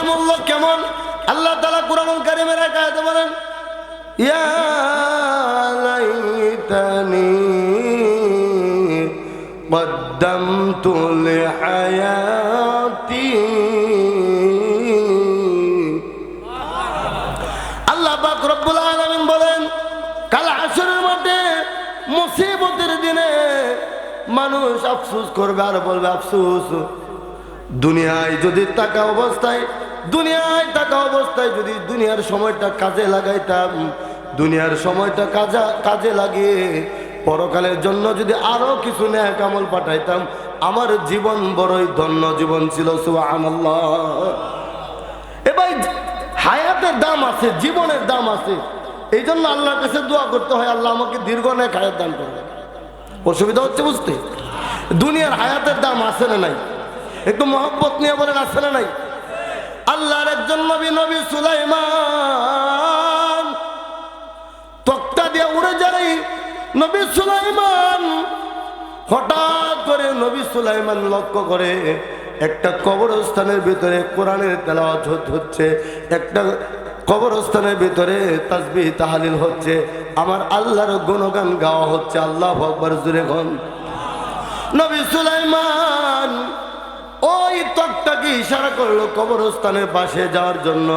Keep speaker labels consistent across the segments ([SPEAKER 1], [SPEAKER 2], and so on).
[SPEAKER 1] মূল্য কেমন? আল্লাহ তাআলা কুরআনুল কারীমের এক আয়াতে বলেন, ইয়া লাইতানি কদ্দামতু লিহায়াতি। আল্লাহ পাক রব্বুল আলামিন বলেন, কাল হাসরের মাঠে মুসিবতের দিনে মানুষ আফসোস করবে আর বলবে, আফসোস, দুনিয়ায় যদি থাকা অবস্থায় যদি দুনিয়ার সময়টা কাজে লাগাইতাম, দুনিয়ার সময়টা কাজে লাগিয়ে পরকালের জন্য যদি আরো কিছু নেক আমল পাঠাইতাম, আমার জীবন বড়ই ধন্য জীবন ছিল। সুবহানাল্লাহ। এ ভাই, হায়াতের দাম আছে, জীবনের দাম আছে। এই জন্য আল্লাহর কাছে দোয়া করতে হয়, আল্লাহ আমাকে দীর্ঘ নেক হায়াত দান করবে। অসুবিধা হচ্ছে বুঝতে? দুনিয়ার হায়াতের দাম আছে না নাই? একটু মহব্বত নিয়ে বলেন, আছে না নাই? আল্লাহর একজন নবী, নবী সুলাইমান, তক্তা দিয়ে উড়ে যায় নবী সুলাইমান। হঠাৎ করে নবী সুলাইমান লক্ষ্য করে একটা কবরস্থানের ভিতরে কোরআনের তেলাওয়াত হচ্ছে, একটা কবরস্থানের ভিতরে তাসবিহ তাহলিল হচ্ছে, আমার আল্লাহর গুণগান গাওয়া হচ্ছে। আল্লাহু আকবার, জোরে গান। নবী সুলাইমান ওই তক্তাকে ইশারা করলো কবরস্থানের পাশে যাওয়ার জন্য।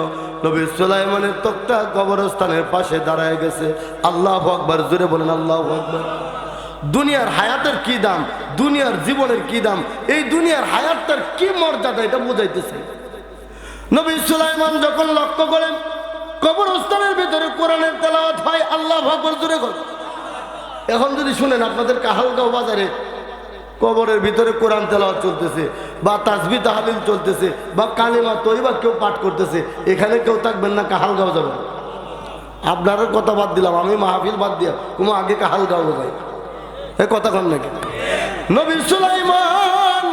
[SPEAKER 1] নবী সুলাইমানের তক্তা কবরস্থানের পাশে দাঁড়ায় গেছে। আল্লাহু আকবার, জোরে বলেন আল্লাহু আকবার। দুনিয়ার হায়াতের কি দাম, দুনিয়ার জীবনের কি দাম, এই দুনিয়ার হায়াতটার কি মর্যাদা, এটা বুঝাইতেছে। নবী সুলাইমান যখন লক্ষ্য করেন কবরস্থানের ভিতরে কোরআনের তেলাওয়াত হয়, আল্লাহু আকবার, জোরে বলেন। এখন যদি শুনেন আপনাদের কাহালগাঁও বাজারে কবরের ভিতরে কোরআন তেলাওয়াত চলতেছে, বা তাসবিহ তাহলিল চলতেছে, বা কালিমা তয়্যিবা কেউ পাঠ করতেছে, এখানে কেউ থাকবেন না, কাহালগাঁও যাবেন। আপনার কথা বাদ দিলাম, আমি মাহফিল বাদ দিয়া কোনো আগে কাহালগাঁও যাই। এই কথা কন নাকি? নবী সুলাইমান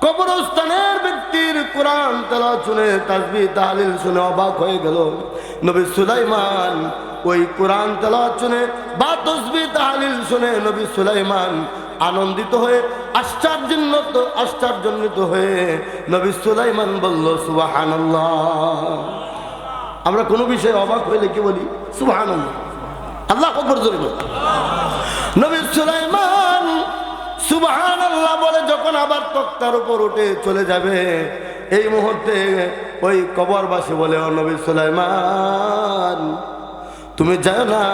[SPEAKER 1] কবরস্থানের ব্যক্তির কোরআন তেলাওয়াত শুনে, তাসবিহ তাহলিল শুনে অবাক হয়ে গেল। নবী সুলাইমান ওই কোরআন তেলাওয়াত শুনে বা তাসবিহ তাহলিল শুনে নবী সুলাইমান আনন্দিত হয়ে আশ্চর্যান্বিত হয়ে নবী সুলাইমান বলল, সুবহানাল্লাহ। আমরা কোনো বিষয়ে অবাক হইলে কি বলি? সুবহানাল্লাহ। আল্লাহু আকবার, জোরে বলেন। নবী সুলাইমান সুবহানাল্লাহ বলে যখন আবার তক্তার উপর উঠে চলে যাবে, এই মুহূর্তে ওই কবরবাসী বলে, ও নবী সুলাইমান, তুমি যাও না,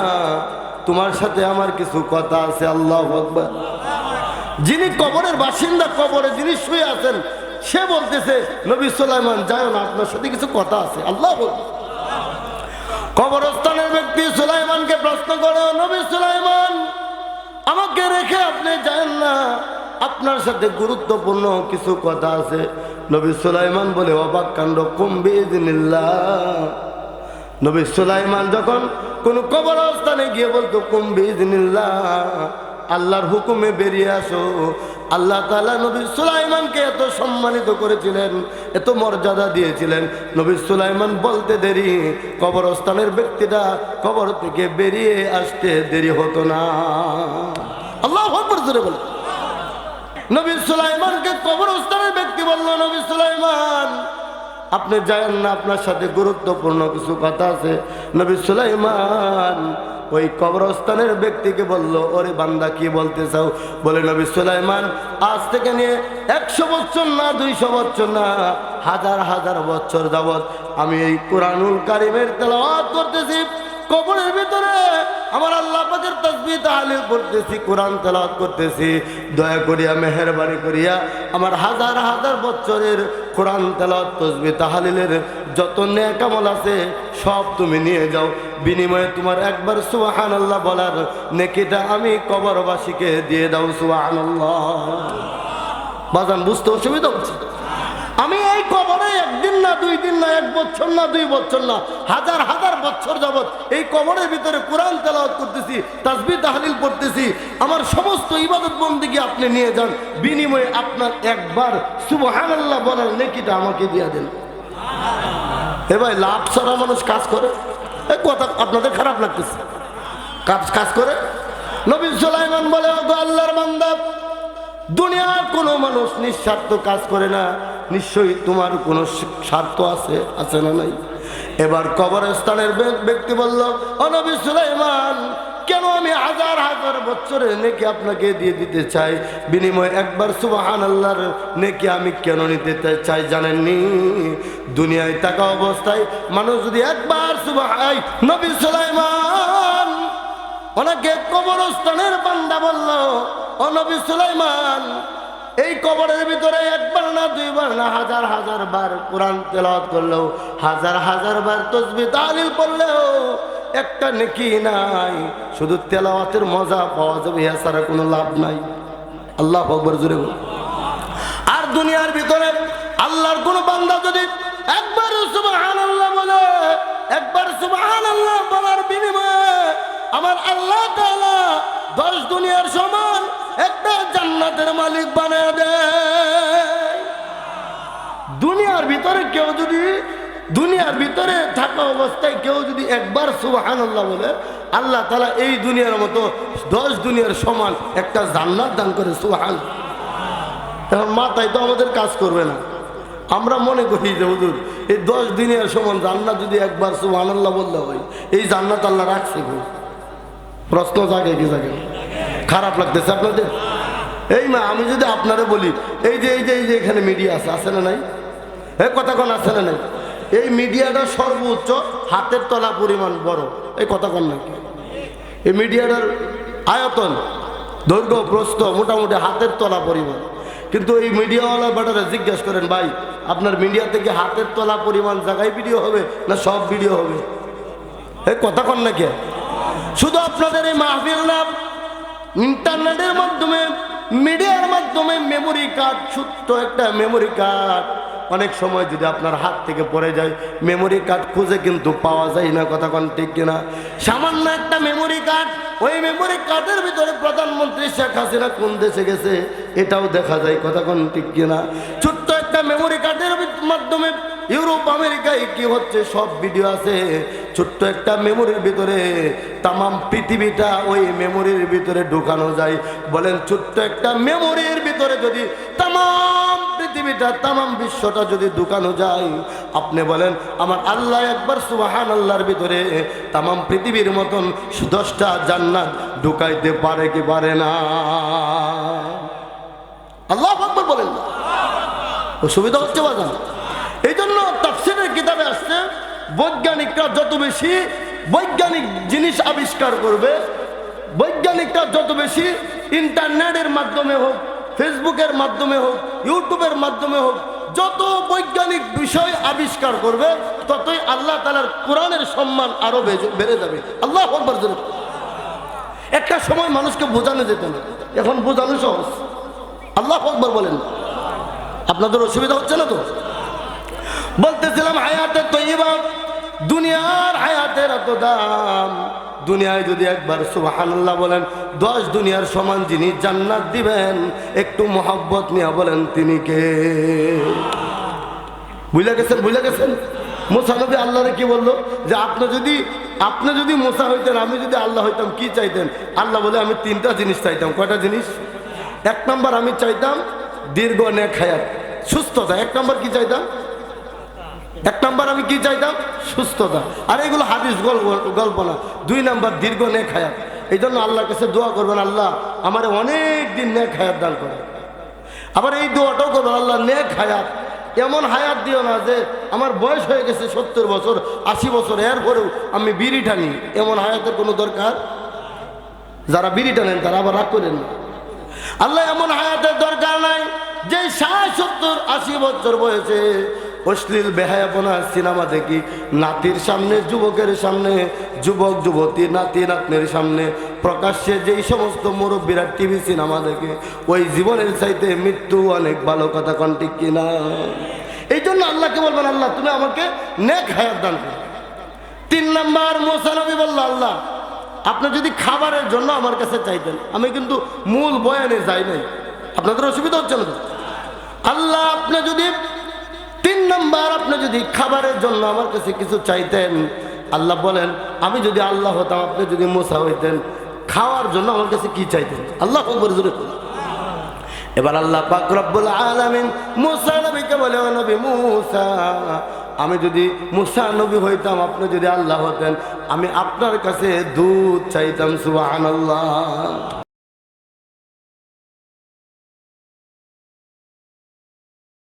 [SPEAKER 1] তোমার সাথে আমার কিছু কথা আছে। আল্লাহু আকবার। যিনি কবরের বাসিন্দা, কবরে যিনি শুয়ে আছেন, সে বলতেছে, নবী সুলাইমান যাও না, আপনার সাথে কিছু কথা আছে। আল্লাহু আকবার। কবরস্থানের ব্যক্তি সুলাইমানকে প্রশ্ন করে, নবী সুলাইমান, আমাকে রেখে আপনি যান না, আপনার সাথে গুরুত্বপূর্ণ কিছু কথা আছে। নবী সুলাইমান বলে, অবাক কাণ্ড, কুম বিইজনিল্লাহ। নবী সুলাইমান যখন কোন কবরস্থানে গিয়ে বলতো, কুম বিইজনিল্লাহ, আল্লাহর হুকুমে বেরিয়ে আসো। আল্লাহ তাআলা নবী সুলাইমানকে এত সম্মানিত করেছিলেন, এত মর্যাদা দিয়েছিলেন, নবী সুলাইমান বলতে দেরি, কবরস্থানের ব্যক্তিটা কবর থেকে বেরিয়ে আসতে দেরি হতো না। আল্লাহু আকবার, জোরে বলেন। নবী সুলাইমানকে কবরস্থানের ব্যক্তি বলল, নবী সুলাইমান, আপনি যায়েন না, আপনার সাথে গুরুত্বপূর্ণ কিছু কথা আছে। নবী সুলাইমান ওই কবরস্থানের ব্যক্তিকে বলল, ওরে বান্দা, কি বলতে চাও? বলে, নবী সুলাইমান, আজ থেকে নিয়ে 100 বছর না, 200 বছর না, হাজার হাজার বছর যাবত আমি এই কুরআনুল কারীমের তেলাওয়াত করতেছি, কবরের ভিতরে আমার আল্লাহ পাকের তাসবিহ তাহলিল করতেছি, কোরআন তেলাওয়াত করতেছি। দয়া করিয়া, মেহেরবানি করিয়া আমার হাজার হাজার বছরের কোরআন তেলাওয়াত তাসবিহ তাহলিলের যত নেক আমল আছে সব তুমি নিয়ে যাও, বিনিময়ে তোমার একবার সুবহানাল্লাহ বলার নেকিটা আমি কবরবাসীকে দিয়ে দাও। সুবহানাল্লাহ। বাজান, বুঝতে অসুবিধা হচ্ছে? আমি এই কবরে একদিন না, 2 দিন না, 1 বছর না, 2 বছর না, হাজার হাজার বছর যাবত এই কবরের ভিতরে কোরআন তেলাওয়াত করতেছি, তাসবিহ তাহলিল পড়তেছি। আমার সমস্ত ইবাদত বন্দেগী আপনি নিয়ে যান, বিনিময়ে আপনার একবার সুবহানাল্লাহ বলার নেকিটা আমাকে দিয়ে দেন। এ ভাই, লাভ ছাড়া মানুষ কাজ করে? এই কথা আপনাদের খারাপ লাগতেছে? কাজ করে? নবী সুলাইমান বলে, ও আল্লাহর বান্দা, দুনিয়ার কোনো মানুষ নিঃস্বার্থ কাজ করে না, নিশ্চয়ই তোমার কোনো স্বার্থ আছে, আছে না নাই? এবার কবরস্থানের ব্যক্তি বলল, ও নবী সুলাইমান, কেন আমি হাজার হাজার বছরের নেকি আপনাকে দিয়ে দিতে চাই, বিনিময়ে একবার সুবহানাল্লাহর নেকি আমি কেন নিতে চাই জানেননি? দুনিয়ায় থাকা অবস্থায় মানুষ যদি একবার সুবহান, নবী সুলাইমান ওনাকে কবরস্থানের বান্দা বলল, ও নবী সুলাইমান, এই কবরের ভিতরে একবার না দুইবার না হাজার হাজার বার কোরআন তেলাওয়াত করলেও, হাজার হাজার বার তাসবিহ তাহলিল পড়লেও একটা নেকি নাই, শুধু তেলাওয়াতের মজা পাওয়া যাবে, এছাড়া কোনো লাভ নাই। আল্লাহু আকবার জোরে বল। আর দুনিয়ার ভিতরে আল্লাহর কোন বান্দা যদি একবার সুবহানাল্লাহ বলে, একবার সুবহানাল্লাহ বলার বিনিময়ে আমার আল্লাহ তাআলা 10 দুনিয়ার সমান একটা জান্নাতের মালিক বানায় দেয়। দুনিয়ার ভিতরে কেউ যদি, দুনিয়ার ভিতরে থাকা অবস্থায় কেউ যদি একবার সুবহানাল্লাহ বলে, আল্লাহ তাআলা এই দুনিয়ার মতো 10 দুনিয়ার সমান একটা জান্নাত দান করে। সুবহান। এখন মাথায় তো আমাদের কাজ করবে না, আমরা মনে করি যে হুজুর এই 10 দুনিয়ার সমান জান্নাত যদি একবার সুবহানাল্লাহ বললে হয়, এই জান্নাত আল্লাহ রাখছে। প্রশ্ন জাগে কি জাগে? খারাপ লাগতেছে আপনাদের? এই মা, আমি যদি আপনারা বলি, এই যে এখানে মিডিয়া আছে, আছে না নাই? এই কথা কোন আছে না নাই? এই মিডিয়াটা সর্বোচ্চ হাতের তলা পরিমাণ বড়, এই কথা কোন নাকি? এই মিডিয়াটার আয়তন, দৈর্ঘ্য প্রস্থ মোটামুটি হাতের তলা পরিমাণ। কিন্তু এই মিডিয়াওয়ালা ব্যাটারা জিজ্ঞেস করেন, ভাই আপনার মিডিয়া থেকে হাতের তলা পরিমাণ জায়গায় ভিডিও হবে না সব ভিডিও হবে? এই কথা কোন নাকি? শুধু আপনাদের এই মাহফিল না, ইন্টারনেটের মাধ্যমে, মিডিয়ার মাধ্যমে মেমোরি কার্ড, ছোট্ট একটা মেমোরি কার্ড অনেক সময় যদি আপনার হাত থেকে পড়ে যায়, মেমোরি কার্ড খুঁজে কিন্তু পাওয়া যায় না। কথা কোন ঠিক কিনা? সামান্য একটা মেমোরি কার্ড, ওই মেমোরি কার্ডের ভিতরে প্রধানমন্ত্রী শেখ হাসিনা কোন দেশে গেছে এটাও দেখা যায়। কথা কোন ঠিক কিনা? ছোট্ট একটা মেমোরি কার্ডের মাধ্যমে ইউরোপ আমেরিকায় কি হচ্ছে সব ভিডিও আছে। ছোট্ট একটা মেমোরির ভিতরে তামাম পৃথিবীটা ওই মেমোরির ভিতরে ঢুকানো যায়। বলেন, ছোট্ট একটা মেমোরির ভিতরে যদি তামাম পৃথিবীটা, তামাম বিশ্বটা যদি ঢুকানো যায়, আপনি বলেন আমার আল্লাহ একবার সুবহানাল্লাহর ভিতরে তামাম পৃথিবীর মতন 10টা জান্নাত ঢুকাইতে পারে কি পারে না? আল্লাহু আকবার বলেন। অসুবিধা হচ্ছে বাজান? এই জন্য তাফসীরের কিতাবে আসছে, বৈজ্ঞানিকরা যত বেশি বৈজ্ঞানিক জিনিস আবিষ্কার করবে, বৈজ্ঞানিকরা যত বেশি ইন্টারনেটের মাধ্যমে হোক, ফেসবুকের মাধ্যমে হোক, ইউটিউবের মাধ্যমে হোক, যত বৈজ্ঞানিক বিষয় আবিষ্কার করবে, ততই আল্লাহ তাআলার কোরআনের সম্মান আরো বেড়ে যাবে। আল্লাহু আকবার। একটা সময় মানুষকে বোঝানো যেত না, এখন বোঝানো সহজ। আল্লাহু আকবার বলেন। আপনাদের অসুবিধা হচ্ছে না তো? বলতেছিলাম হায়াতে তৈয়বা, দুনিয়ার হায়াতের এত দাম, দুনিয়ায় যদি একবার সুবহানাল্লাহ বলেন 10 দুনিয়ার সমান যিনি জান্নাত দিবেন, একটু মহব্বত নিয়ে বলেন তিনি কে? বুঝলে গেছেন? বুঝলে গেছেন? মুসা নবী আল্লাহরে কি বললো? যে আপনি যদি মুসা হইতেন, আমি যদি আল্লাহ হইতাম, কি চাইতেন? আল্লাহ বলে আমি 3টা জিনিস চাইতাম। কয়টা জিনিস? 1 নম্বর আমি চাইতাম দীর্ঘ নেক হায়াত, সুস্থতা। 1 নম্বর কি চাইতাম? 1 নম্বর আমি কি চাইতাম? সুস্থতা। আর এগুলো হাদিস গল্প না। 2 নম্বর দীর্ঘ নেক হায়াত। এই জন্য আল্লাহর কাছে দোয়া করবেন, আল্লাহ আমার অনেক দিন নেক হায়াত দান করে। আবার এই দোয়াটাও করবেন, আল্লাহ নেক হায়াত, এমন হায়াত দিও না যে আমার বয়স হয়ে গেছে 70 বছর 80 বছর, এরপরেও আমি বিড়ি টানি। এমন হায়াতের কোনো দরকার? যারা বিড়ি টানেন তারা আবার রাগ করেন না। আল্লাহ এমন হায়াতের দরকার নাই যে 60 70 80 বছর বয়সে অশ্লীল বেহায়াপনা সিনেমা দেখি, নাতির সামনে, যুবকের সামনে, যুবক যুবতী নাতি নাতনির সামনে প্রকাশ্যে যেই সমস্ত মুরব্বীরা টিভি সিনেমা দেখে, ওই জীবনের চাইতে মৃত্যু অনেক ভালো। কথা কোন ঠিক কিনা? এই জন্য আল্লাহকে বলবেন, আল্লাহ তুমি আমাকে নেক হায়াত দান করো। 3 নম্বর মুসা নবী বলল, আল্লাহ আপনি যদি খাবারের জন্য আমার কাছে চাইতেন, আমি কিন্তু মূল বয়ানে যাই নাই, আপনাদের অসুবিধা হচ্ছে না? আল্লাহ আপনি যদি 3 নম্বর, আপনি যদি খাবারের জন্য আমার কাছে কিছু চাইতেন, আল্লাহ বলেন আমি যদি আল্লাহ হতাম, আপনি যদি মুসা হইতেন, খাওয়ার জন্য আমার কাছে কি চাইতেন? আল্লাহ আকবার জোরে। এবার আল্লাহ পাক রব্বুল আলামিন মুসা নবীকে বলে, ও নবী মুসা, আমি যদি মুসা নবী হইতাম, আপনি যদি আল্লাহ হতেন, আমি আপনার কাছে দুধ চাইতাম। সুবহানাল্লাহ।